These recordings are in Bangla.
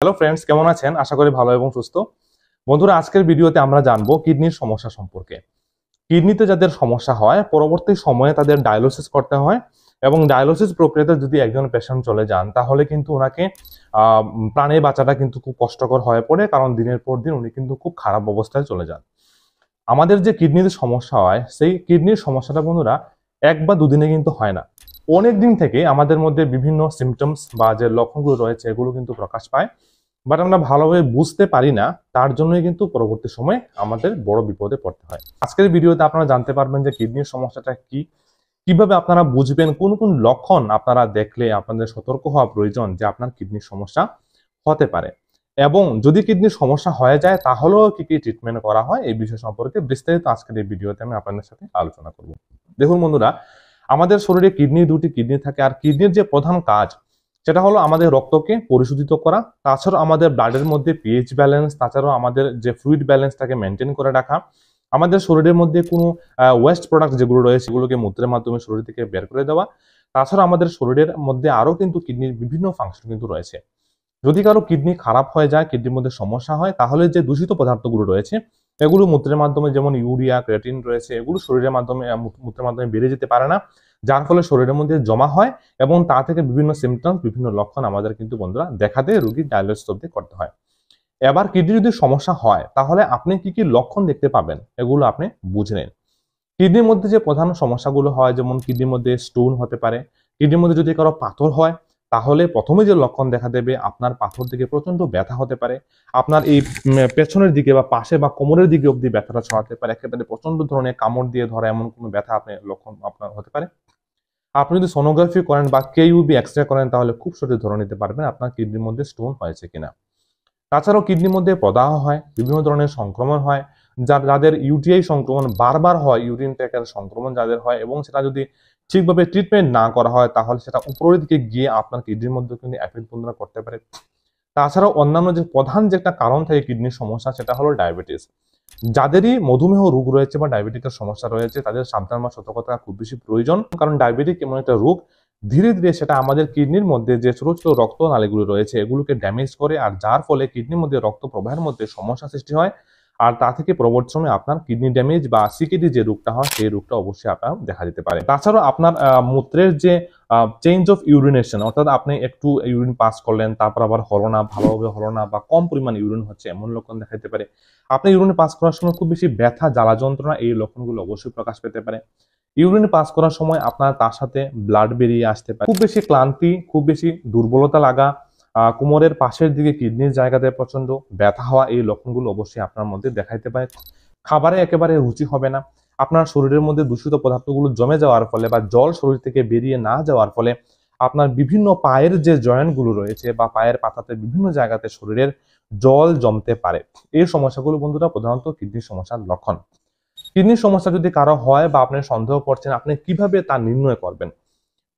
হ্যালো ফ্রেন্ডস, কেমন আছেন? আশা করি ভালো এবং সুস্থ। বন্ধুরা, আজকের ভিডিওতে আমরা জানবো কিডনির সমস্যা সম্পর্কে। কিডনিতে যাদের সমস্যা হয় পরবর্তী সময়ে তাদের ডায়ালিসিস করতে হয় এবং ডায়ালিসিস প্রক্রিয়াতে যদি একজন পেশেন্ট চলে যান তাহলে কিন্তু ওনাকে প্রাণে বাঁচাটা কিন্তু খুব কষ্টকর হয়ে পড়ে, কারণ দিনের পর দিন উনি কিন্তু খুব খারাপ অবস্থায় চলে যান। আমাদের যে কিডনির সমস্যা হয় সেই কিডনির সমস্যাটা বন্ধুরা এক বা দুদিনে কিন্তু হয় না, অনেক দিন থেকে আমাদের মধ্যে বিভিন্ন সিমটমস বা যে লক্ষণগুলো রয়েছে এগুলো কিন্তু প্রকাশ পায়, বাট আমরা ভালোভাবে বুঝতে পারি না। তার জন্যই কিন্তু পরবর্তী সময় আমাদের বড় বিপদে পড়তে হয়। আজকের ভিডিওতে আপনারা জানতে পারবেন যে কিডনির সমস্যাটা কি, কিভাবে আপনারা বুঝবেন, কোন কোন লক্ষণ আপনারা দেখলে আপনাদের সতর্ক হওয়া প্রয়োজন যে আপনার কিডনির সমস্যা হতে পারে, এবং যদি কিডনির সমস্যা হয়ে যায় তাহলেও কি কি ট্রিটমেন্ট করা হয় এই বিষয় সম্পর্কে বিস্তারিত আজকের এই ভিডিওতে আমি আপনাদের সাথে আলোচনা করব। দেখুন বন্ধুরা, আমাদের শরীরে দুটি কিডনি থাকে, আর কিডনির যে প্রধান কাজ সেটা হলো আমাদের রক্তকে পরিশোধিত করা, তাছাড়াও আমাদের ব্লাডের মধ্যে পিএইচ ব্যালেন্স, তাছাড়াও আমাদের যে ফ্লুইড ব্যালেন্সটাকে মেনটেন করে রাখা, আমাদের শরীরের মধ্যে কোনো ওয়েস্ট প্রোডাক্ট যেগুলো রয়েছে সেগুলোকে মূত্রের মাধ্যমে শরীর থেকে বের করে দেওয়া। তাছাড়া আমাদের শরীরের মধ্যে আরো কিন্তু কিডনির বিভিন্ন ফাংশন কিন্তু রয়েছে। যদি কারো কিডনি খারাপ হয়ে যায়, কিডনির মধ্যে সমস্যা হয়, তাহলে যে দূষিত পদার্থগুলো রয়েছে এগুলো মূত্রের মাধ্যমে, যেমন ইউরিয়া, ক্রিয়েটিন রয়েছে, এগুলো শরীরের মাধ্যমে মূত্রের মাধ্যমে বেরিয়ে যেতে পারে না, যার ফলে শরীরের মধ্যে জমা হয় এবং তা থেকে বিভিন্ন সিমটমস, বিভিন্ন লক্ষণ আমাদের কিন্তু বন্ধুরা দেখা দেয়, রোগীর ডায়ালিসিস অবধি করতে হয়। এবার কিডনি যদি সমস্যা হয় তাহলে আপনি কি কি লক্ষণ দেখতে পাবেন এগুলো আপনি বুঝে নিন। কিডনির মধ্যে যে প্রধান সমস্যাগুলো হয়, যেমন কিডনির মধ্যে স্টোন হতে পারে, কিডনির মধ্যে যদি কারো পাথর হয় তাহলে প্রথমে যে লক্ষণ দেখা দেবে আপনার পাথর দিকে প্রচন্ড ব্যথা হতে পারে, আপনার এই পেছনের দিকে বা পাশে বা কোমরের দিকে অবধি ব্যথাটা ছড়াতে পারে, একেবারে প্রচন্ড ধরনের কামড় দিয়ে ধরা এমন কোনো ব্যথা আপনার লক্ষণ আপনার হতে পারে। আপনি যদি সোনোগ্রাফি করেন বা কেইউবি এক্সরে করেন তাহলে খুব সহজে ধরে নিতে পারবেন আপনার কিডনির মধ্যে স্টোন হয়েছে কিনা। তাছাড়াও কিডনির মধ্যে প্রদাহ হয়, বিভিন্ন ধরনের সংক্রমণ হয়, যাদের ইউটিআই সংক্রমণ বারবার হয়, ইউরিন ট্র্যাকের সংক্রমণ যাদের হয়, এবং সেটা যদি ঠিকভাবে ট্রিটমেন্ট না করা হয় তাহলে সেটা উপরের দিকে গিয়ে আপনার কিডনির মধ্যে কিন্তু এফেক্ট বন্ধুরা করতে পারে। তাছাড়াও অন্যান্য যে প্রধান যে একটা কারণ থাকে কিডনির সমস্যা সেটা হলো ডায়াবেটিস। যাদেরই মধুমেহ রোগ রয়েছে বা ডায়াবেটিকের সমস্যা রয়েছে তাদের সাবধান বা সতর্কতা খুব বেশি প্রয়োজন, কারণ ডায়াবেটিক এমন একটা রোগ ধীরে ধীরে সেটা আমাদের কিডনির মধ্যে যে ছোট ছোট রক্ত নালীগুলো রয়েছে এগুলোকে ড্যামেজ করে, আর যার ফলে কিডনির মধ্যে রক্ত প্রবাহের মধ্যে সমস্যা সৃষ্টি হয়, আর তা থেকে পরবর্তী সময় আপনার কিডনি ড্যামেজ বা সিকেডি যে রোগটা হয় সেই রোগটা অবশ্যই আপনার দেখা দিতে পারে। তাছাড়াও আপনার মূত্রের যে চেঞ্জ অফ ইউরিনেশন, অর্থাৎ আপনি একটু ইউরিন পাস করলেন তারপর আবার হলো না, ভালোভাবে হলো না, বা কম পরিমাণ ইউরিন হচ্ছে এমন লক্ষণ দেখা দিতে পারে। আপনি ইউরিন পাস করার সময় খুব বেশি ব্যথা, জ্বালা যন্ত্রণা, এই লক্ষণগুলো অবশ্যই প্রকাশ পেতে পারে। ইউরিন পাস করার সময় আপনার তার সাথে ব্লাড বেরিয়ে আসতে পারে, খুব বেশি ক্লান্তি, খুব বেশি দুর্বলতা লাগা, কোমরের পাশের দিকে কিডনির জায়গাতে প্রচন্ড ব্যথা হওয়া, এই লক্ষণগুলো অবশ্যই আপনার মধ্যে দেখাইতে পারে। খাবারে একেবারে রুচি হবে না, আপনার শরীরের মধ্যে দূষিত পদার্থগুলো জমে যাওয়ার ফলে বা জল শরীর থেকে বেরিয়ে না যাওয়ার ফলে আপনার বিভিন্ন পায়ের যে জয়েন্টগুলো রয়েছে বা পায়ের পাতাতে বিভিন্ন জায়গাতে শরীরের জল জমতে পারে। এই সমস্যাগুলো বন্ধুরা প্রধানত কিডনির সমস্যার লক্ষণ। কিডনির সমস্যা যদি কারো হয় বা আপনি সন্দেহ করছেন, আপনি কিভাবে তা নির্ণয় করবেন?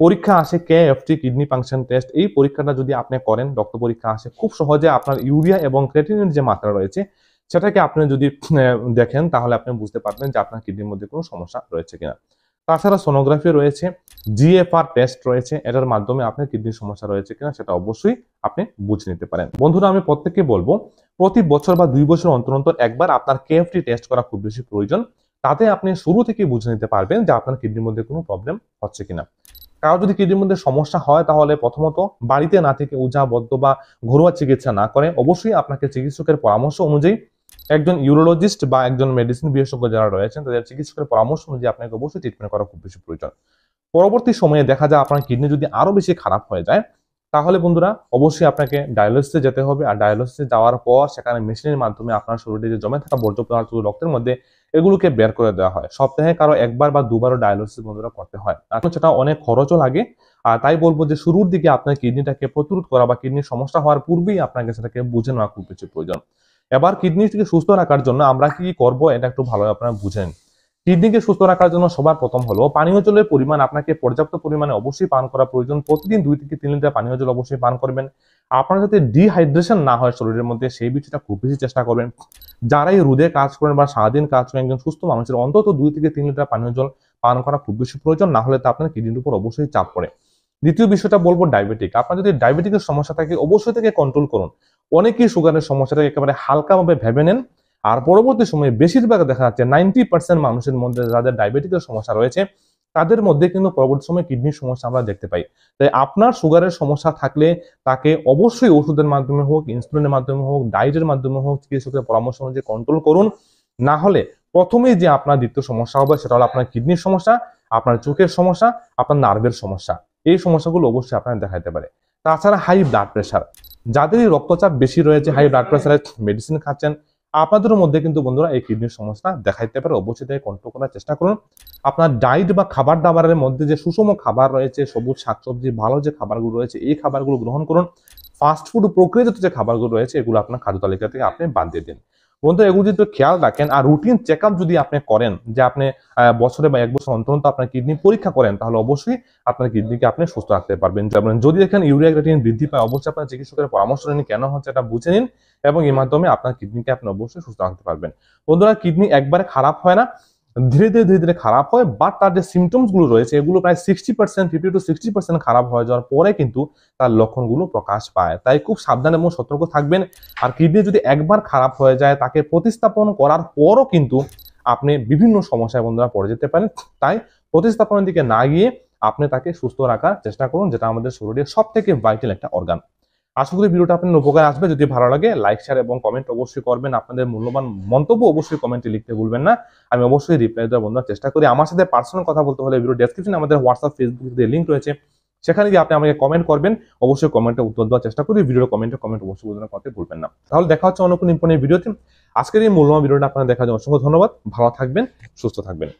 পরীক্ষা আসে কেএফটি, কিডনি ফাংশন টেস্ট। এই পরীক্ষাটা যদি আপনি করেন, রক্ত পরীক্ষা আসে, খুব সহজে আপনার ইউরিয়া এবং ক্রিয়েটিনের যে মাত্রা রয়েছে সেটাকে আপনি যদি দেখেন তাহলে আপনি বুঝতে পারবেন যে আপনার কিডনির মধ্যে কোনো সমস্যা রয়েছে কিনা। তাছাড়া সোনোগ্রাফি রয়েছে, জিএফআর টেস্ট রয়েছে, এটার মাধ্যমে আপনার কিডনির সমস্যা রয়েছে কিনা সেটা অবশ্যই আপনি বুঝে নিতে পারেন। বন্ধুরা, আমি প্রত্যেককে বলবো প্রতি বছর বা 2 বছর অন্তর অন্তর একবার আপনার কেএফটি টেস্ট করা খুব বেশি প্রয়োজন। তাতে আপনি শুরু থেকে বুঝে নিতে পারবেন যে আপনার কিডনির মধ্যে কোনো প্রবলেম হচ্ছে কিনা। কারো যদি কিডনির মধ্যে সমস্যা হয় তাহলে প্রথমত বাড়িতে না থেকে ওঝা বদ্য বা ঘরোয়া চিকিৎসা না করে অবশ্যই আপনাকে চিকিৎসকের পরামর্শ অনুযায়ী, একজন ইউরোলজিস্ট বা একজন মেডিসিন বিশেষজ্ঞ যারা রয়েছেন তাদের চিকিৎসকের পরামর্শ অনুযায়ী আপনাকে অবশ্যই ট্রিটমেন্ট করা খুব বেশি প্রয়োজন। পরবর্তী সময়ে দেখা যায় আপনার কিডনি যদি আরো বেশি খারাপ হয়ে যায় তাহলে বন্ধুরা অবশ্যই আপনাকে ডায়ালিসিসে যেতে হবে, আর ডায়ালিসিসে যাওয়ার পর সেখানে মেশিনের মাধ্যমে আপনার শরীরে যে জমে থাকা বর্জ্য পদার্থ রক্তের মধ্যে এগুলোকে বের করে দেওয়া হয়। সপ্তাহে কারো একবার বা দুবারও ডায়ালিসিস বন্ধুরা করতে হয়, এখন সেটা অনেক খরচও লাগে। আর তাই বলবো যে শুরুর দিকে আপনার কিডনিটাকে প্রতিরোধ করা বা কিডনির সমস্যা হওয়ার পূর্বেই আপনাকে সেটাকে বুঝে নেওয়া খুব বেশি প্রয়োজন। এবার কিডনিকে সুস্থ রাখার জন্য আমরা কি করব এটা একটু ভালো আপনারা বুঝেন। কিডনিকে সুস্থ রাখার জন্য সবার প্রথম হলো পানীয় জলের পরিমাণ আপনাকে পর্যাপ্ত পরিমাণে অবশ্যই পান করা প্রয়োজন। প্রতিদিন 2 থেকে 3 লিটার পানীয় জল অবশ্যই পান করবেন। আপনার যাতে ডিহাইড্রেশন না হয় শরীরের মধ্যে সেই বিষয়টা খুব বেশি চেষ্টা করবেন। যারাই রোদে কাজ করেন বা সারাদিন কাজ করেন একজন সুস্থ মানুষের অন্তত 2 থেকে 3 লিটার পানীয় জল পান করা খুব বেশি প্রয়োজন, না হলে তা আপনার কিডনির উপর অবশ্যই চাপ পড়ে। দ্বিতীয় বিষয়টা বলবো ডায়াবেটিক। আপনার যদি ডায়াবেটিকের সমস্যা থাকে অবশ্যই থেকে কন্ট্রোল করুন। অনেকেই সুগারের সমস্যাটাকে একেবারে হালকাভাবে ভেবে নেন, আর পরবর্তী সময়ে বেশিরভাগ দেখা যাচ্ছে 90% মানুষের মধ্যে যাদের ডায়াবেটিকের সমস্যা রয়েছে তাদের মধ্যে কিন্তু পরবর্তী সময়ে কিডনির সমস্যা আমরা দেখতে পাই। তাই আপনার সুগারের সমস্যা থাকলে তাকে অবশ্যই ওষুধের মাধ্যমে হোক, ইনসুলিনের মাধ্যমে হোক, ডায়েটের মাধ্যমে হোক, চিকিৎসকের পরামর্শ অনুযায়ী কন্ট্রোল করুন। না হলে প্রথমেই যে আপনার দ্বিতীয় সমস্যা হবে সেটা হলো আপনার কিডনির সমস্যা, আপনার চোখের সমস্যা, আপনার নার্ভের সমস্যা। এই সমস্যাগুলো অবশ্যই আপনার দেখাতে পারে। তাছাড়া হাই ব্লাড প্রেশার, যাদেরই রক্তচাপ বেশি রয়েছে, হাই ব্লাড প্রেশারের মেডিসিন খাচ্ছেন, আপনাদের মধ্যে কিন্তু বন্ধুরা এই কিডনির সমস্যা দেখাইতে পারে। অবশ্যই তাই কন্ট্রোল করার চেষ্টা করুন। আপনার ডায়েট বা খাবার দাবারের মধ্যে যে সুষম খাবার রয়েছে, সবুজ শাকসবজি, ভালো যে খাবারগুলো রয়েছে এই খাবারগুলো গ্রহণ করুন। ফাস্ট ফুড প্রক্রিয়াজাত যে খাবারগুলো রয়েছে এগুলো আপনার খাদ্য তালিকা থেকে আপনি বাদ দিয়ে দিন। বন্ধু এগুলো যদি খেয়াল রাখেন আর রুটিন চেক আপ যদি আপনি করেন, যে আপনি বছরে বা 1 বছর অন্তর অন্তর আপনার কিডনি পরীক্ষা করেন, তাহলে অবশ্যই আপনার কিডনিকে আপনি সুস্থ রাখতে পারবেন। যেমন যদি দেখেন ইউরিয়া ক্রিয়েটিনিন বৃদ্ধি পায়, অবশ্যই আপনার চিকিৎসকের পরামর্শ নিন কেন হচ্ছে এটা বুঝে নিন, এবং এর মাধ্যমে আপনার কিডনিকে আপনি অবশ্যই সুস্থ রাখতে পারবেন। বন্ধুরা কিডনি একবারে খারাপ হয় না, ধীরে ধীরে খারাপ হয়, বাট তার যে সিমটমস গুলো রয়েছে এগুলো প্রায় 60%, 50 to 60% খারাপ হয়ে যাওয়ার পরে কিন্তু তার লক্ষণগুলো প্রকাশ পায়। তাই খুব সাবধান এবং সতর্ক থাকবেন। আর কিডনি যদি একবার খারাপ হয়ে যায় তাকে প্রতিস্থাপন করার পরও কিন্তু আপনি বিভিন্ন সমস্যায় বন্ধুরা পড়ে যেতে পারেন। তাই প্রতিস্থাপনের দিকে না গিয়ে আপনি তাকে সুস্থ রাখার চেষ্টা করুন, যেটা আমাদের শরীরের সব থেকে ভাইটাল একটা অর্গান। আশা করি ভিডিওটা আপনার উপকার আসবে। যদি ভালো লাগে লাইক, শেয়ার এবং কমেন্ট অবশ্যই করবেন। আপনাদের মূল্যবান মন্তব্য অবশ্যই কমেন্টে লিখতে ভুলবেন না। আমি অবশ্যই রিপ্লাই দেওয়ার বন্ধুরা চেষ্টা করি। আমার সাথে পার্সোনাল কথা বলতে হলে ভিডিও ডেসক্রিপশনে আমাদের হোয়াটসঅ্যাপ, ফেসবুক লিংক রয়েছে, সেখানে গিয়ে আপনি আমাকে কমেন্ট করবেন। অবশ্যই কমেন্টে উত্তর দেওয়ার চেষ্টা করি। ভিডিওর কমেন্ট অবশ্যই বন্ধুরা করতে ভুলবেন না। তাহলে দেখা হচ্ছে অন্য কোনো ইম্পর্টেন্ট ভিডিওতে। আজকের এই মূল্যবান ভিডিওটা আপনারা দেখার জন্য অসংখ্য ধন্যবাদ। ভালো থাকবেন, সুস্থ থাকবেন।